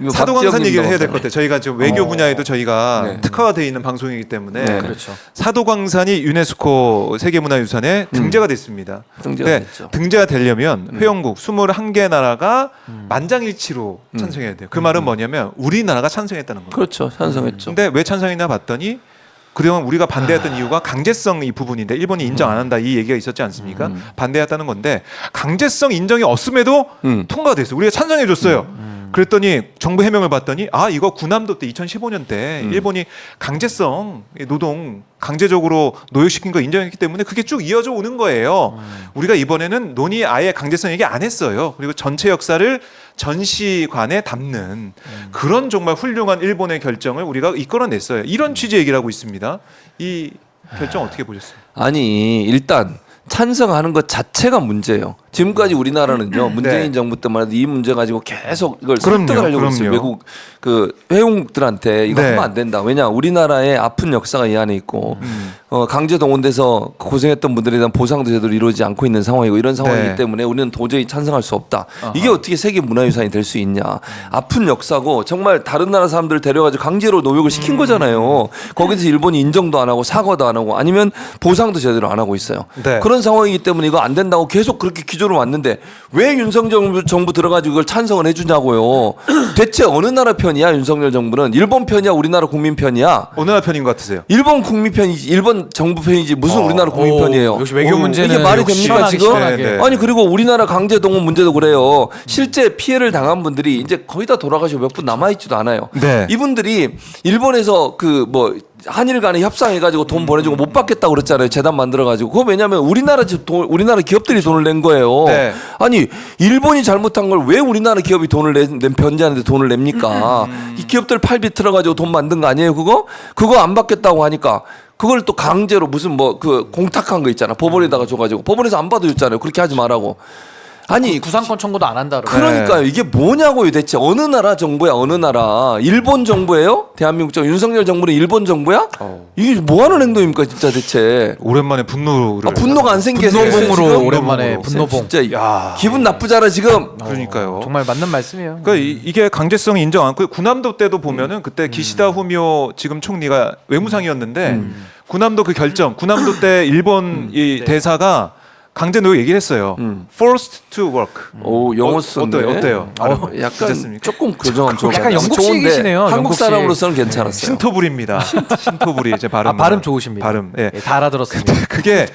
사도광산 얘기를 해야 될 것 같아요. 저희가 지금 외교 분야에도 저희가 네. 특화가 되어 있는 방송이기 때문에 네. 그렇죠. 사도광산이 유네스코 세계문화유산에 등재가 됐습니다. 등재가 근데 됐죠. 등재가 되려면 회원국 21개 나라가 만장일치로 찬성해야 돼요. 그 말은 뭐냐면 우리나라가 찬성했다는 거예요. 그렇죠. 찬성했죠. 근데 왜 찬성했나 봤더니 그동안 우리가 반대했던 이유가 강제성 이 부분인데 일본이 인정 안 한다 이 얘기가 있었지 않습니까? 반대했다는 건데 강제성 인정이 없음에도 통과가 됐어요. 우리가 찬성해 줬어요. 그랬더니 정부 해명을 봤더니 아 이거 군함도 때 2015년 때 일본이 강제성 노동 강제적으로 노역시킨 거 인정했기 때문에 그게 쭉 이어져 오는 거예요. 우리가 이번에는 논의 아예 강제성 얘기 안 했어요. 그리고 전체 역사를 전시관에 담는 그런 정말 훌륭한 일본의 결정을 우리가 이끌어냈어요. 이런 취지 얘기를 하고 있습니다. 이 결정 어떻게 보셨어요? 아니 일단 찬성하는 것 자체가 문제예요. 지금까지 우리나라는요 문재인 정부 때만 해도 이 문제 가지고 계속 이걸 설득을 하려고 했어요. 외국 그 회원국들한테 이거 하면 안 된다. 왜냐 우리나라의 아픈 역사가 이 안에 있고 강제 동원돼서 고생했던 분들에 대한 보상도 제대로 이루어지지 않고 있는 상황이고 이런 상황이기 때문에 우리는 도저히 찬성할 수 없다. 이게 어떻게 세계 문화유산이 될 수 있냐. 아픈 역사고 정말 다른 나라 사람들을 데려가지고 강제로 노역을 시킨 거잖아요. 거기서 일본이 인정도 안 하고 사과도 안 하고 아니면 보상도 제대로 안 하고 있어요. 그런 상황이기 때문에 이거 안 된다고 계속 그렇게 기조를 왔는데 왜 윤석열 정부 들어가지고 이걸 찬성을 해주냐고요. 대체 어느 나라 편이야 윤석열 정부는? 일본 편이야 우리나라 국민 편이야? 어느 나라 편인 것 같으세요? 일본 국민 편이지 일본 정부 편이지 무슨 우리나라 국민 편이에요? 역시 외교 문제는 이게 말이 됩니까 지금? 시원하게. 아니 그리고 우리나라 강제 동원 문제도 그래요. 실제 피해를 당한 분들이 이제 거의 다 돌아가시고 몇 분 남아있지도 않아요. 이분들이 일본에서 그 뭐 한일 간에 협상해가지고 돈 보내주고 못 받겠다고 그랬잖아요. 재단 만들어가지고. 그거 왜냐면 우리나라 기업들이 돈을 낸 거예요. 아니 일본이 잘못한 걸 왜 우리나라 기업이 돈을 낸 변제하는데 돈을 냅니까? 이 기업들 팔비 틀어가지고 돈 만든 거 아니에요 그거? 그거 안 받겠다고 하니까 그걸 또 강제로 무슨 뭐 그 공탁한 거 있잖아. 법원에다가 줘가지고 법원에서 안 받아줬잖아요. 그렇게 하지 말라고. 아니 구상권 청구도 안 한다. 그러니까요. 이게 뭐냐고요 대체. 어느 나라 정부야 어느 나라. 일본 정부예요? 대한민국 정부. 윤석열 정부는 일본 정부야? 이게 뭐하는 행동입니까 진짜 대체. 오랜만에 분노를 분노가 안 생겨서 분노봉으로 오랜만에 분노봉. 진짜 야. 기분 나쁘잖아 지금. 그러니까요. 정말 맞는 말씀이에요. 그러니까 이게 강제성 인정 않고 군함도 때도 보면은 그때 기시다 후미오 지금 총리가 외무상이었는데 군함도 그 결정 군함도 때 일본 이 대사가 강제 노역 얘기를 했어요. Forced to work. 오 영어 쓰네. 어때요? 약간 괜찮습니까? 조금 교정은 좀 약간 영국식이시네요. 한국 영국식. 사람으로서는 괜찮았어요. 신토불입니다. 신토불이 이제 발음. 발음 좋으십니다. 발음. 예. 다 알아들었습니다. 그게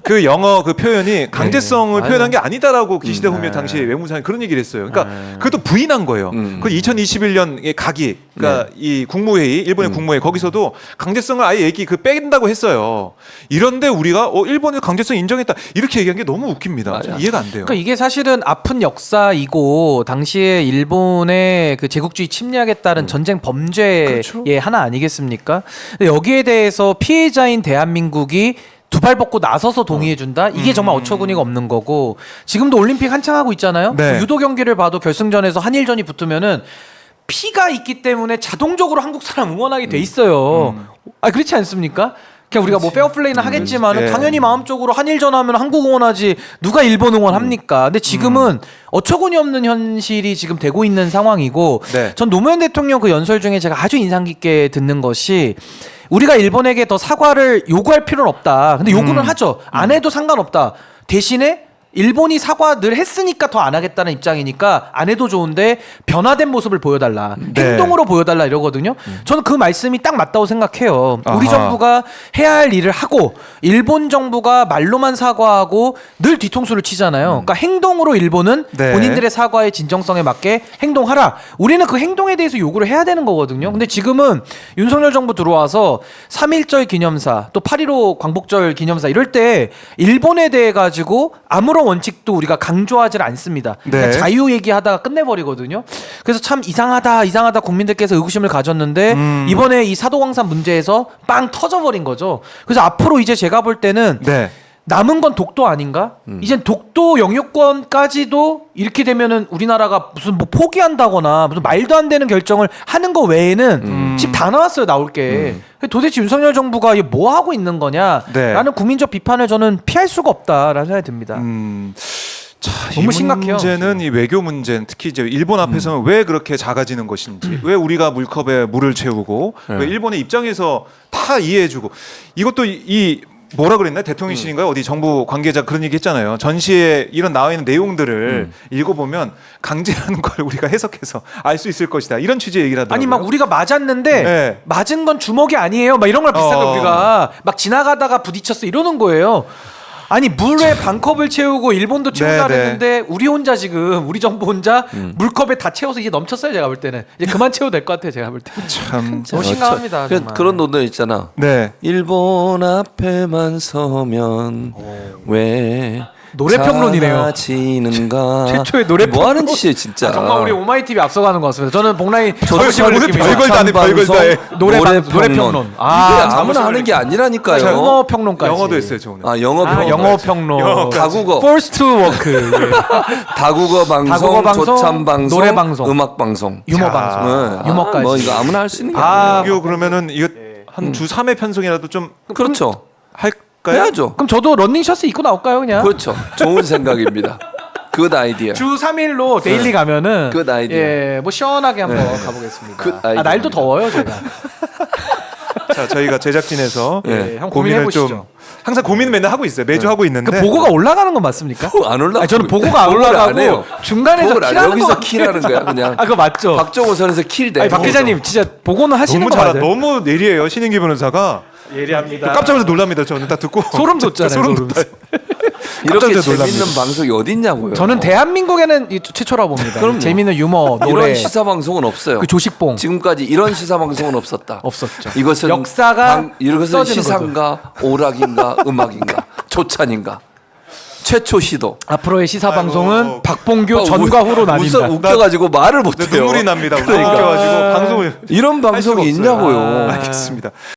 그 영어 그 표현이 강제성을 표현한 게 아니다라고 기시다 후미오 당시 외무상이 그런 얘기를 했어요. 그러니까 그것도 부인한 거예요. 그 2021년 가기 그러니까 이 국무회의 일본의 국무회의 거기서도 강제성을 아예 뺀다고 했어요. 이런데 우리가 일본의 강제성 인정했다 이렇게 얘기한 게 너무 웃깁니다. 이해가 안 돼요. 그러니까 이게 사실은 아픈 역사이고 당시에 일본의 그 제국주의 침략에 따른 전쟁 범죄의 그렇죠. 하나 아니겠습니까? 근데 여기에 대해서 피해자인 대한민국이 두 발 벗고 나서서 동의해준다? 이게 정말 어처구니가 없는 거고 지금도 올림픽 한창 하고 있잖아요. 네. 유도 경기를 봐도 결승전에서 한일전이 붙으면은 피가 있기 때문에 자동적으로 한국 사람 응원하게 돼 있어요. 아 그렇지 않습니까? 그냥 우리가 뭐 페어플레이는 하겠지만 당연히 마음적으로 한일전 하면 한국 응원하지 누가 일본 응원합니까? 근데 지금은 어처구니 없는 현실이 지금 되고 있는 상황이고 전 노무현 대통령 그 연설 중에 제가 아주 인상 깊게 듣는 것이 우리가 일본에게 더 사과를 요구할 필요는 없다. 근데 요구는 하죠. 안 해도 상관없다. 대신에 일본이 사과 늘 했으니까 더 안 하겠다는 입장이니까 안 해도 좋은데 변화된 모습을 보여달라. 행동으로 보여달라 이러거든요. 저는 그 말씀이 딱 맞다고 생각해요. 우리 정부가 해야 할 일을 하고 일본 정부가 말로만 사과하고 늘 뒤통수를 치잖아요. 그러니까 행동으로 일본은 본인들의 사과의 진정성에 맞게 행동하라. 우리는 그 행동에 대해서 요구를 해야 되는 거거든요. 근데 지금은 윤석열 정부 들어와서 3.1절 기념사 또 8.15 광복절 기념사 이럴 때 일본에 대해 가지고 아무런 원칙도 우리가 강조하지 않습니다. 그냥 자유 얘기하다가 끝내버리거든요. 그래서 참 이상하다 국민들께서 의구심을 가졌는데 이번에 이 사도광산 문제에서 빵 터져버린 거죠. 그래서 앞으로 이제 제가 볼 때는 남은 건 독도 아닌가? 이젠 독도 영유권까지도 이렇게 되면은 우리나라가 무슨 뭐 포기한다거나 무슨 말도 안 되는 결정을 하는 거 외에는 집 다 나왔어요 나올 게. 도대체 윤석열 정부가 이게 뭐 하고 있는 거냐라는 국민적 비판을 저는 피할 수가 없다라는 생각이 듭니다. 너무 심각해요. 문제는 이 외교 문제, 특히 이제 일본 앞에서는 왜 그렇게 작아지는 것인지, 왜 우리가 물컵에 물을 채우고, 왜 일본의 입장에서 다 이해해주고, 이것도 이 뭐라 그랬나 대통령실인가요? 어디 정부 관계자 그런 얘기 했잖아요. 전시에 이런 나와 있는 내용들을 읽어보면 강제라는 걸 우리가 해석해서 알 수 있을 것이다. 이런 취지의 얘기를 하더라고요. 아니 막 우리가 맞았는데 네. 맞은 건 주먹이 아니에요. 막 이런 걸 비슷한 거 우리가 막 지나가다가 부딪혔어 이러는 거예요. 아니 물에 반컵을 채우고 일본도 채우자 네, 그랬는데 우리 혼자 지금 우리 정부 혼자 물컵에 다 채워서 이제 넘쳤어요. 제가 볼 때는 이제 그만 채워도 될 것 같아요. 제가 볼 때. 참. 너무 심각합니다. 정말. 그런 노래 있잖아. 네. 일본 앞에만 서면 왜 노래 평론이네요. 작아지는가. 최초의 노래 뭐 하는 평론. 짓이에요 진짜. 아, 정말 우리 오마이 TV 앞서가는 것 같습니다. 저는 복라인 무슨 별걸 다 해, 별걸 다 해. 노래 평론. 이게 아무나 하는 게 아니라니까요. 자, 영어 평론까지. 영어도 했어요, 저 오늘. 아 영어 평론. 영어 평론. 영어까지. 다국어. First to work. 다국어 방송, 다국어 방송, 조참 방송, 노래 방송. 음악 방송. 유머 자. 방송. 네. 유머까지. 뭐 이거 아무나 할 수 있는 게 아, 아니에요. 이거 그러면은 이거 한 주 3회 편성이라도 좀 그렇죠. 할까요? 해야죠. 그럼 저도 런닝 셔츠 입고 나올까요, 그냥? 그렇죠. 좋은 생각입니다. 굿 아이디어. 주 3일로 데일리 가면은 굿 아이디어. 예, 뭐 시원하게 한번 가보겠습니다. 굿 아이디어. 날도 더워요, 제가. 자, 저희가 제작진에서 예, 한번 고민을 고민해보시죠. 좀 항상 고민을 맨날 하고 있어요. 매주 하고 있는데. 그 보고가 올라가는 건 맞습니까? 안 올라. 아니, 저는 보고가 안 보고를 안 올라가고 해요. 중간에서 보고를 안 해요. 킬하는 거 여기서 같아요. 킬하는 거야 그냥. 아, 그거 맞죠? 박정호 선에서 킬 돼. 아니, 박 기자님 진짜 보고는 하시는 너무 거 잘 맞아요? 너무 예리해요. 신인기 변호사가. 예리합니다. 깜짝 놀라서 놀랍니다. 저는 딱 듣고 소름 돋잖아요. 소름 돋. 이렇게 깜짝 재밌는 놀랍니다. 방송이 어딨냐고요. 저는 대한민국에는 이 최초라고 봅니다. 그럼요. 재미있는 유머, 노래, 이런 시사 방송은 없어요. 그 조식봉 지금까지 이런 시사 방송은 없었다. 없었죠. 이것은 역사가 이것은 써지는 시사인가 오락인가 음악인가 조찬인가 최초 시도. 앞으로의 시사 아이고. 방송은 박봉규 전과 후로 나뉜다. 웃겨가지고 말을 근데 못해요. 눈물이 납니다. 그러니까. 웃겨가지고 방송을 이런 할 수가 방송이 없어요. 있냐고요. 알겠습니다.